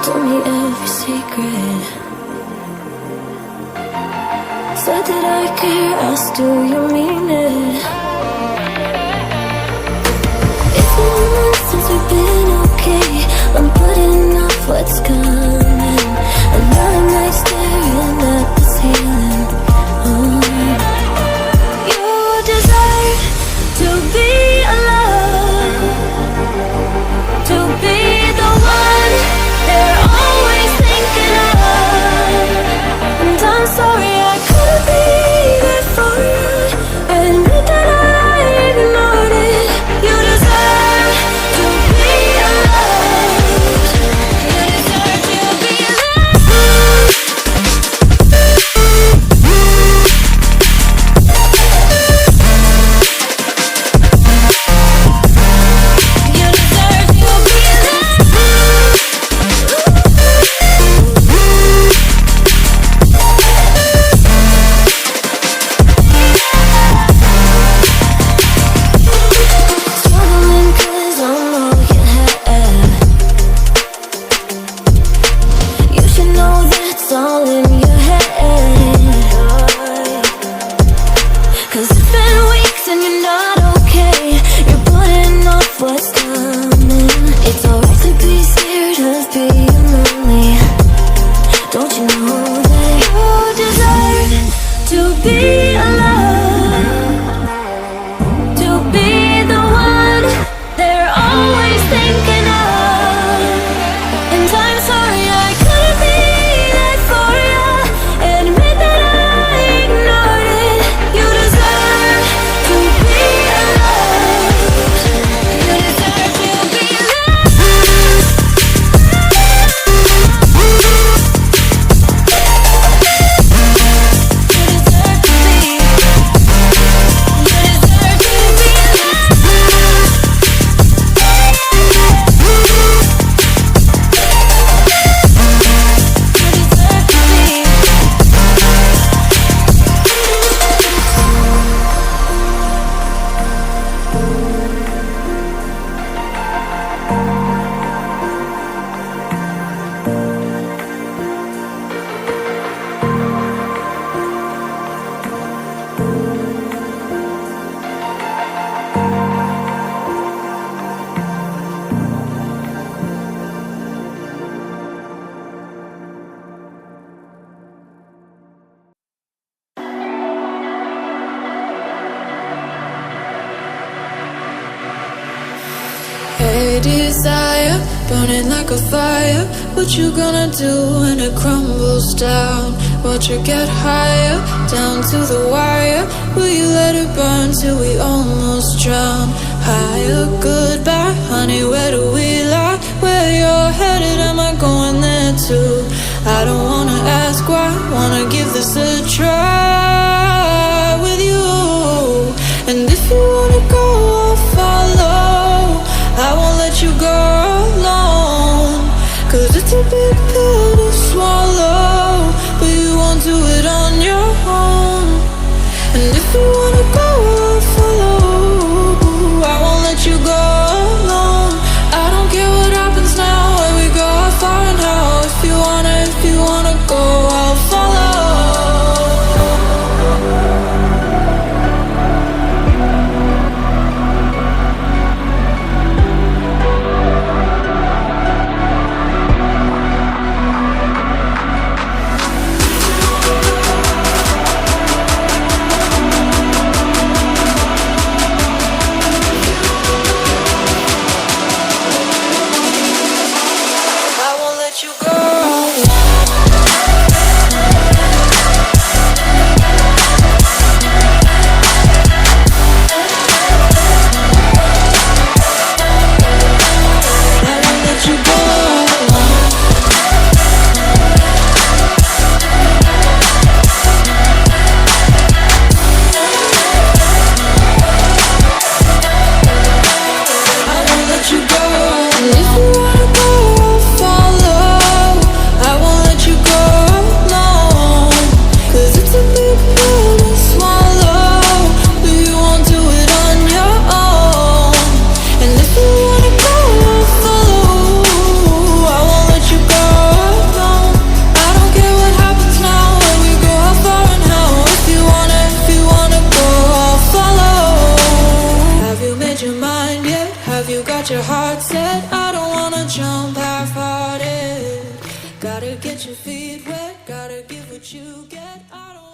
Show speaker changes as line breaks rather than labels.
told me every secret. Said that I care, asked do you mean it? It's been months since we've been okay. I'm putting off what's coming. Another night staring at the ceiling. You deserve to be alone, to be the one they're always thinking of. And I'm sorry I couldn't be there for you. Admit that I ignored it. You deserve to be alone. You deserve to be alone. You deserve to be alone. Struggling 'cause I'm all you have. You should know that's all in your head. 'Cause it's been weeks and you're not okay. You're putting off what's coming. It's alright to be scared of being lonely. Don't you know that you deserve to be alone, to be the one they're always thinking of? And I'm sorry I couldn't be there for you. Admit that I ignored it. You deserve to be alone. You deserve to be alone. You deserve to be. You deserve to be alone. You deserve to be.
Hey desire, burning like a fire. What you gonna do when it crumbles down? Watch it get higher, down to the wire. Will you let it burn till we almost drown? Higher, goodbye, honey, where do we lie? Where you're headed, am I going there too? I don't wanna ask why, wanna give this a try with you. And if you wanna go, I'll follow. I won't let you go alone, 'cause it's a big pill to swallow, but you won't do it on your own. And if you wanna go, I'll follow. I won't let you go alone. I don't care what happens now, where we go, how far and how. If you wanna go, I'll follow. you got your heart set, I don't wanna jump half-hearted. Gotta get your feet wet, gotta give what you get. I don't